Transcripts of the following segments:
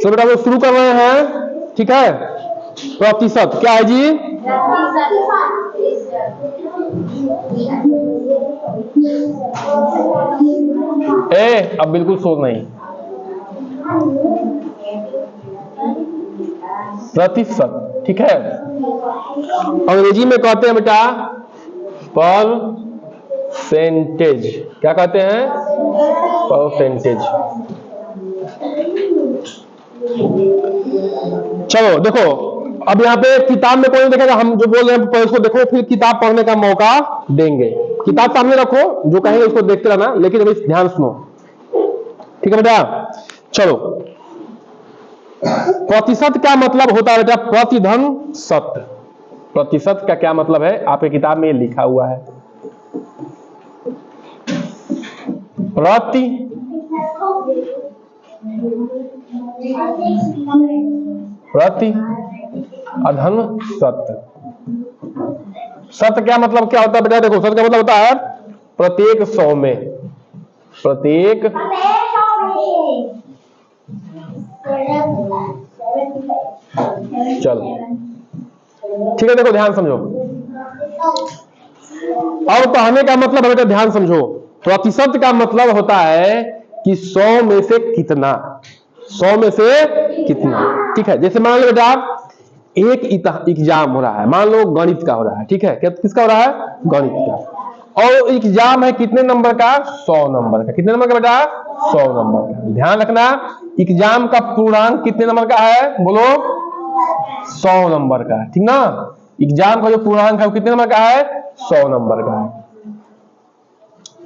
चलो बेटा वो शुरू कर रहे हैं, ठीक है। प्रतिशत क्या है जी? अब बिल्कुल शोर नहीं। प्रतिशत, ठीक है। अंग्रेजी में कहते हैं बेटा परसेंटेज। क्या कहते हैं? परसेंटेज। चलो देखो, अब यहाँ पे किताब में कोई नहीं देखेगा, हम जो बोल रहे हैं उसको देखो, फिर किताब पढ़ने का मौका देंगे। किताब सामने रखो, जो कहेंगे उसको देखते रहना, लेकिन अभी ध्यान सुनो, ठीक है बेटा। चलो, प्रतिशत क्या मतलब होता है बेटा? प्रतिधन शत। प्रतिशत का क्या मतलब है? आपके किताब में लिखा हुआ है, प्रति अधन शत। शत क्या मतलब क्या होता है बेटा? देखो, शत का मतलब होता है प्रत्येक 100 में, प्रत्येक चलो ठीक है। देखो ध्यान समझो, और कहने का मतलब है बेटा, ध्यान समझो। प्रतिशत का मतलब होता है कि 100 में से कितना, 100 में से कितना, ठीक है। जैसे मान लो बेटा एक एग्जाम हो रहा है, मान लो गणित का हो रहा है, ठीक है। किसका हो रहा है? गणित का। और एग्जाम है कितने नंबर का? 100 नंबर का। कितने नंबर का बेटा? 100 नंबर का। ध्यान रखना, एग्जाम का पूर्णांक कितने नंबर का है? बोलो, 100 नंबर का, ठीक ना। एग्जाम का जो पूर्णांक है वो कितने नंबर का है? 100 नंबर का है,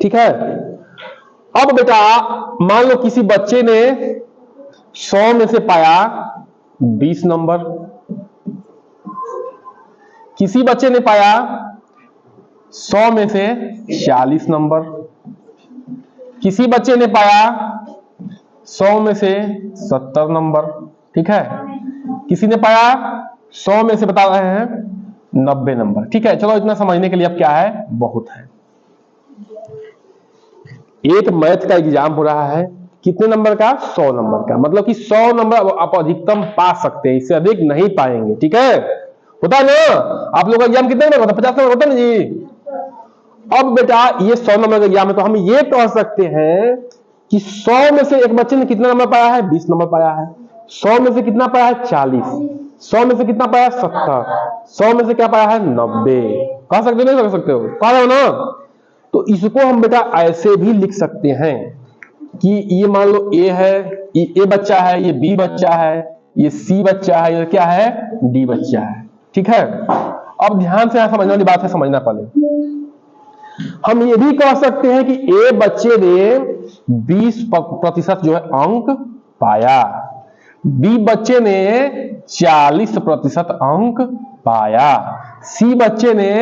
ठीक है। अब बेटा मान लो किसी बच्चे ने 100 में से पाया 20 नंबर, किसी बच्चे ने पाया 100 में से 40 नंबर, किसी बच्चे ने पाया 100 में से 70 नंबर, ठीक है। किसी ने पाया 100 में से बता रहे हैं 90 नंबर, ठीक है। चलो इतना समझने के लिए अब क्या है? बहुत है। एक मैथ का एग्जाम हो रहा है, कितने नंबर का? 100 नंबर का। मतलब कि 100 नंबर आप अधिकतम पा सकते हैं, इससे अधिक नहीं पाएंगे, ठीक है। होता है ना? आप लोग का एग्जाम कितने नंबर होता है? 50 नंबर होता है ना जी। अब बेटा ये 100 नंबर का एग्जाम है, तो हम ये कह सकते हैं कि 100 में से एक बच्चे ने कितना नंबर पाया है? 20 नंबर पाया है। 100 में से कितना पाया है? 40। 100 में से कितना पाया? 70। 100 में से क्या पाया है? 90। कह सकते हो? नहीं कह सकते हो? कह रहे हो ना? तो इसको हम बेटा ऐसे भी लिख सकते हैं कि ये मान लो ए है, ये ए बच्चा है, ये बी बच्चा है, ये सी बच्चा है, ये क्या है? डी बच्चा है, ठीक है। अब ध्यान से समझने वाली बात है, समझना पहले। हम ये भी कह सकते हैं कि ए बच्चे ने 20% जो है अंक पाया, बी बच्चे ने 40% अंक पाया, सी बच्चे ने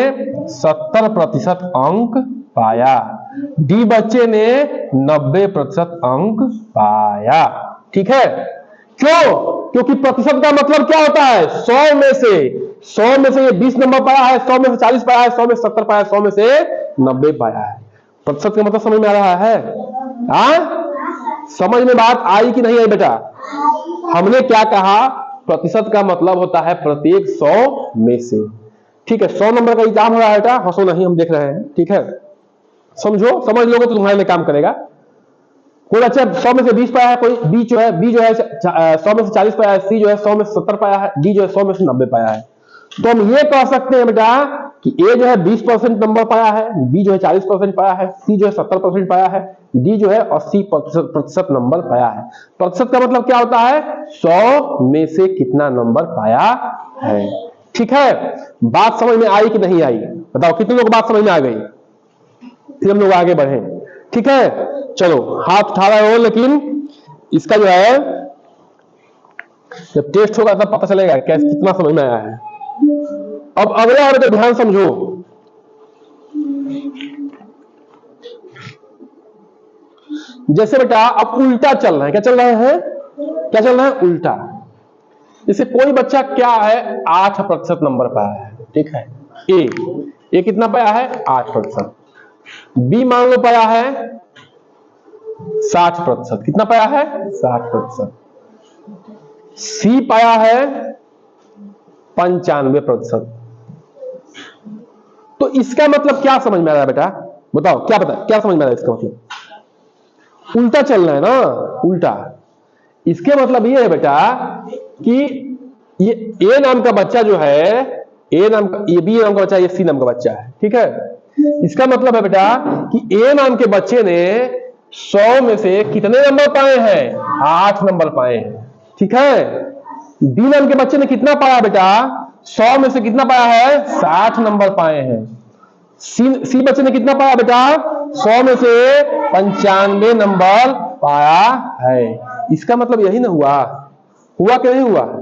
70% अंक पाया, डी बच्चे ने 90% अंक पाया, ठीक है। क्यों? क्योंकि प्रतिशत का मतलब क्या होता है? 100 में से, 100 में से ये 20 नंबर पाया है, 100 में से 40 पाया है, 100 में से 70 पाया है, 100 में से 90 पाया है। प्रतिशत का मतलब समझ में आ रहा है? समझ में बात आई कि नहीं आई बेटा? हमने क्या कहा? प्रतिशत का मतलब होता है प्रत्येक 100 में से, ठीक है। 100 नंबर का एग्जाम हो रहा है बेटा, हंसो नहीं, हम देख रहे हैं, ठीक है। समझो, समझ लोगे तो तुम्हारे लिए काम करेगा। कोई बच्चा 100 में से 20 पाया है, कोई बी जो है 100 में से 40 पाया है, सी जो है 100 में से 70 पाया है, डी जो है 100 में से 90 पाया है। तो हम ये कह सकते हैं बेटा कि ए जो है 20% नंबर पाया है, बी जो है 40% पाया है, सी जो है 70% पाया है, डी जो है 80% नंबर पाया है। प्रतिशत का मतलब क्या होता है? 100 में से कितना नंबर पाया है, ठीक है। बात समझ में आई कि नहीं आई? बताओ कितने लोग बात समझ में आ गई? फिर हम लोग आगे बढ़े, ठीक है। चलो हाथ उठा रहे हो, लेकिन इसका जो है जब टेस्ट होगा तब पता चलेगा कैसे कितना समझ में आया है। अब अगला और ध्यान समझो, जैसे बेटा अब उल्टा चल रहा है। क्या चल रहा है? क्या चल रहा है? उल्टा। जैसे कोई बच्चा क्या है 8% नंबर पाया है, ठीक है। ए कितना पाया है? 8%। बी मान लो पाया है 60%। कितना पाया है? 60%। सी पाया है 95%। तो इसका मतलब क्या समझ में आ रहा है बेटा, बताओ क्या पता क्या समझ में आ रहा है इसका मतलब? उल्टा चल रहा है ना, उल्टा। इसके मतलब ये है बेटा कि ये ए नाम का बच्चा जो है, ए नाम का, ये बी नाम का बच्चा, ये सी नाम का बच्चा है, ठीक है। इसका मतलब है बेटा कि ए नाम के बच्चे ने 100 में से कितने नंबर पाए हैं? 8 नंबर पाए हैं, ठीक है। बी नाम के बच्चे ने कितना पाया बेटा? 100 में से कितना पाया है? 60 नंबर पाए हैं। सी बच्चे ने कितना पाया बेटा? 100 में से 95 नंबर पाया है। इसका मतलब यही ना हुआ, हुआ कि नहीं हुआ?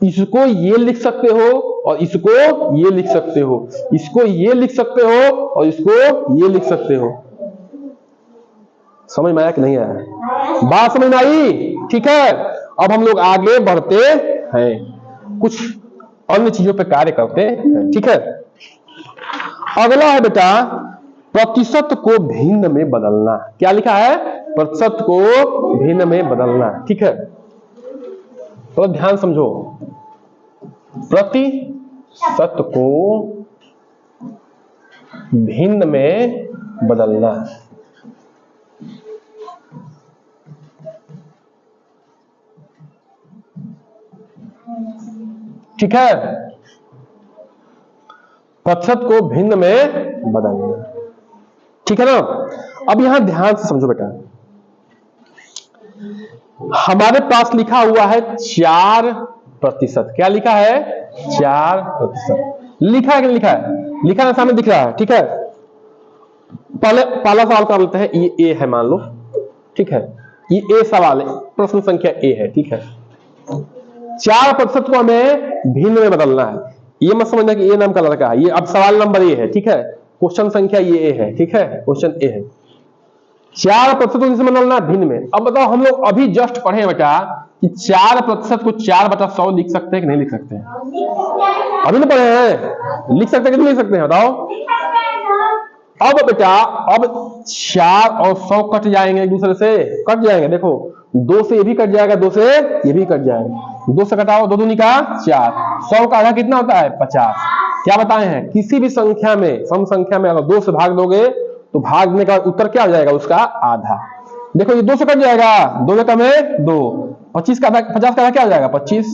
इसको ये लिख सकते हो और इसको ये लिख सकते हो, इसको ये लिख सकते हो और इसको ये लिख सकते हो। समझ में आया कि नहीं आया? बात समझ में आई? ठीक है। अब हम लोग आगे बढ़ते हैं, कुछ अन्य चीजों पे कार्य करते हैं, ठीक है। अगला है बेटा प्रतिशत को भिन्न में बदलना। क्या लिखा है? प्रतिशत को भिन्न में बदलना, ठीक है। तो ध्यान समझो, प्रतिशत को भिन्न में बदलना। ठीक है, प्रतिशत को भिन्न में बदलना, ठीक है ना। अब यहां ध्यान से समझो बेटा, हमारे पास लिखा हुआ है 4%। क्या लिखा है? 4%। लिखा है कि नहीं लिखा है? लिखा है, सामने दिख रहा है, ठीक है। पहला सवाल कर लेते हैं, ये ए है मान लो, ठीक है। ये ए सवाल है, प्रश्न संख्या ए है, ठीक है। 4% को हमें भिन्न में बदलना है। ये मत समझना कि ए नाम का लड़का है, ये अब सवाल नंबर ए है, ठीक है। क्वेश्चन संख्या ये ए है, ठीक है, क्वेश्चन ए है। 4% को किसमें बदलना? भिन्न में। अब बताओ, हम लोग अभी जस्ट पढ़े बेटा कि 4% को 4/100 लिख सकते हैं कि नहीं लिख सकते हैं? अभी ना पढ़े हैं? लिख सकते हैं कि नहीं लिख सकते हैं, बताओ। अब बेटा, अब 4 और 100 कट जाएंगे एक दूसरे से, कट जाएंगे। देखो, 2 से ये भी कट जाएगा, 2 से ये भी कट जाएगा। 2 से कटाओ, 2 दूनी का 4। 100 का आधा कितना होता है? 50। क्या बताए हैं? किसी भी संख्या में, सम संख्या में अगर 2 से भाग दोगे तो भागने का उत्तर क्या हो जाएगा? उसका आधा। देखो, ये 2 से कट जाएगा, 2 में कम है 2। 25 का आधा, 50 का आधा क्या हो जाएगा? 25।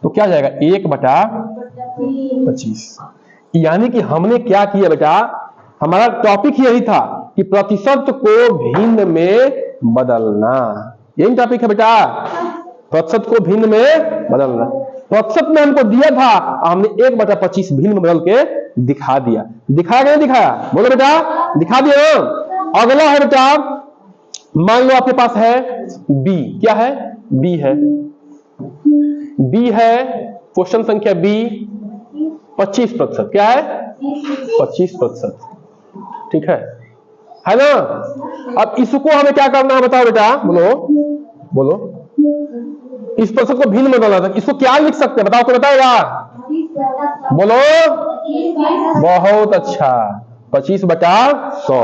तो क्या हो जाएगा? 1/25। यानी कि हमने क्या किया बेटा, हमारा टॉपिक यही था कि प्रतिशत को भिन्न में बदलना। यही टॉपिक है बेटा, प्रतिशत को भिन्न में बदलना। प्रतिशत में हमको दिया था, हमने 1/25 भिन्न में बदल के दिखा दिया। दिखाया कि नहीं दिखाया? बोलो बेटा, दिखा दिया। अगला है बेटा, मान लो आपके पास है बी। क्या है? बी है, बी है, क्वेश्चन संख्या बी 25%। क्या है? 25%, ठीक है ना। अब इसको हमें क्या करना है बताओ बेटा, बोलो बोलो। इस प्रतिशत को भिन्न में बदलना था, इसको क्या लिख सकते हैं बताओ, तो बताएगा? बोलो, बहुत अच्छा, 25/100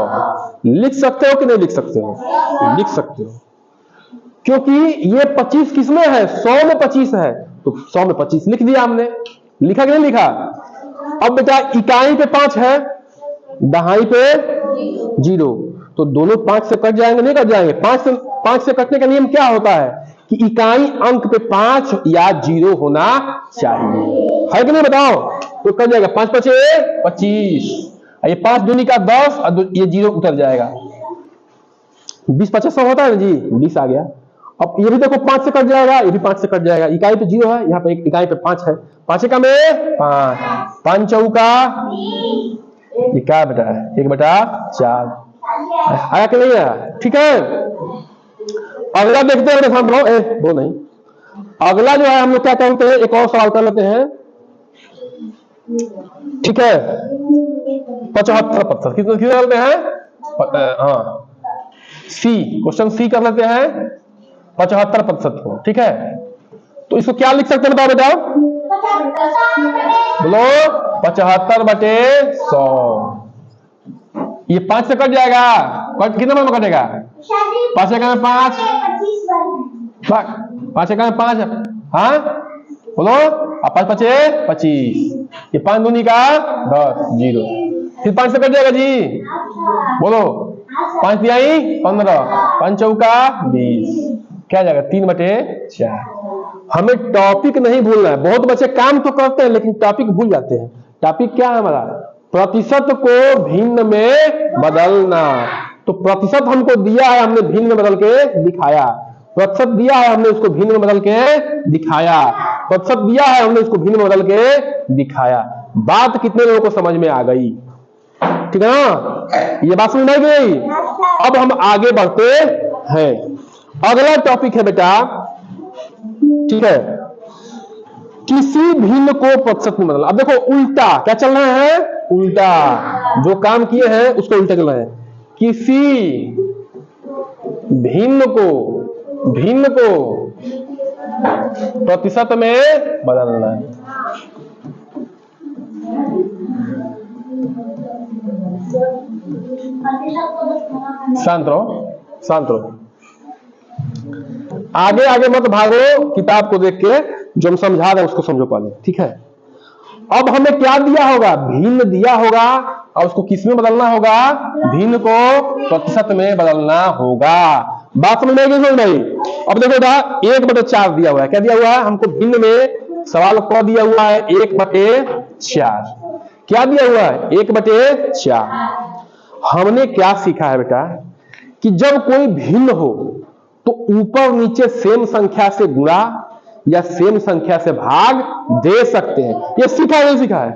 लिख सकते हो कि नहीं लिख सकते हो? लिख सकते हो, क्योंकि ये 25 किसमें है? 100 में 25 है, तो 100 में 25 लिख दिया हमने। लिखा कि नहीं लिखा? अब बेटा इकाई पे 5 है, दहाई पे 0, तो दोनों 5 से कट जाएंगे, नहीं कट जाएंगे? 5 से कटने का नियम क्या होता है कि इकाई अंक पे 5 या 0 होना चाहिए, है कि नहीं? बताओ, तो कट जाएगा। 5 × 5 = 25, ये 5 दूनी का 10 और ये 0 उतर जाएगा। 20 × 5 = 100 होता है ना जी, 20 आ गया। अब ये भी देखो 5 से कट जाएगा, ये भी 5 से कट जाएगा। इकाई पे 0 है, यहाँ पे इकाई पे 5 है, 5 का में 5, 5 चौका, ये क्या बेटा है? 1/4 आया कि नहीं आया? ठीक है। अगला देखते हैं सामने, वो नहीं, अगला जो है हम लोग क्या करते हैं, एक और सवाल कर लेते हैं, ठीक है। 75%, कितने करते हैं? हाँ, सी, क्वेश्चन सी कर लेते हैं 75% को, ठीक है। तो इसको क्या लिख सकते हैं बताओ बेटा, बोलो? 75/100। ये 5 से कट जाएगा, कितने नंबर में कटेगा? 5 में 5, 5 का 5, हाँ बोलो, अब 5 5 25, ये 5 दूनी का 10, 0, फिर 5 से कट जाएगा जी, बोलो 5 दिया 15, 5 चौका 20, क्या जाएगा 3/4। हमें टॉपिक नहीं भूलना है। बहुत बच्चे काम तो करते हैं लेकिन टॉपिक भूल जाते हैं। टॉपिक क्या है हमारा? प्रतिशत को भिन्न में बदलना। तो प्रतिशत हमको दिया है, हमने भिन्न में बदल के दिखाया। प्रतिशत दिया है, हमने उसको भिन्न में बदल के दिखाया। प्रतिशत दिया है, हमने उसको भिन्न में बदल के दिखाया। बात कितने लोगों को समझ में आ गई? ठीक है ना, ये बात समझ में आ गई। अब हम आगे बढ़ते हैं। अगला टॉपिक है बेटा, ठीक है, किसी भिन्न को प्रतिशत में बदलना। अब देखो उल्टा क्या चल रहा है, उल्टा जो काम किए हैं उसको उल्टा चल रहा है। किसी भिन्न को प्रतिशत में बदलना है। शांत रहो, आगे आगे मत भागो, किताब को देख के जो हम समझा रहे हैं उसको समझो पहले, ठीक है। अब हमें क्या दिया होगा? भिन्न दिया होगा, और उसको किस में बदलना होगा? भिन्न को प्रतिशत में बदलना होगा। बात समझ में आई नहीं? अब देखो बेटा 1/4 दिया हुआ है। क्या दिया हुआ है हमको? भिन्न में सवाल को दिया हुआ है 1/4। क्या दिया हुआ है? 1/4। हमने क्या सीखा है बेटा कि जब कोई भिन्न हो तो ऊपर नीचे सेम संख्या से गुणा या सेम संख्या से भाग दे सकते हैं। ये सीखा है नहीं सीखा है?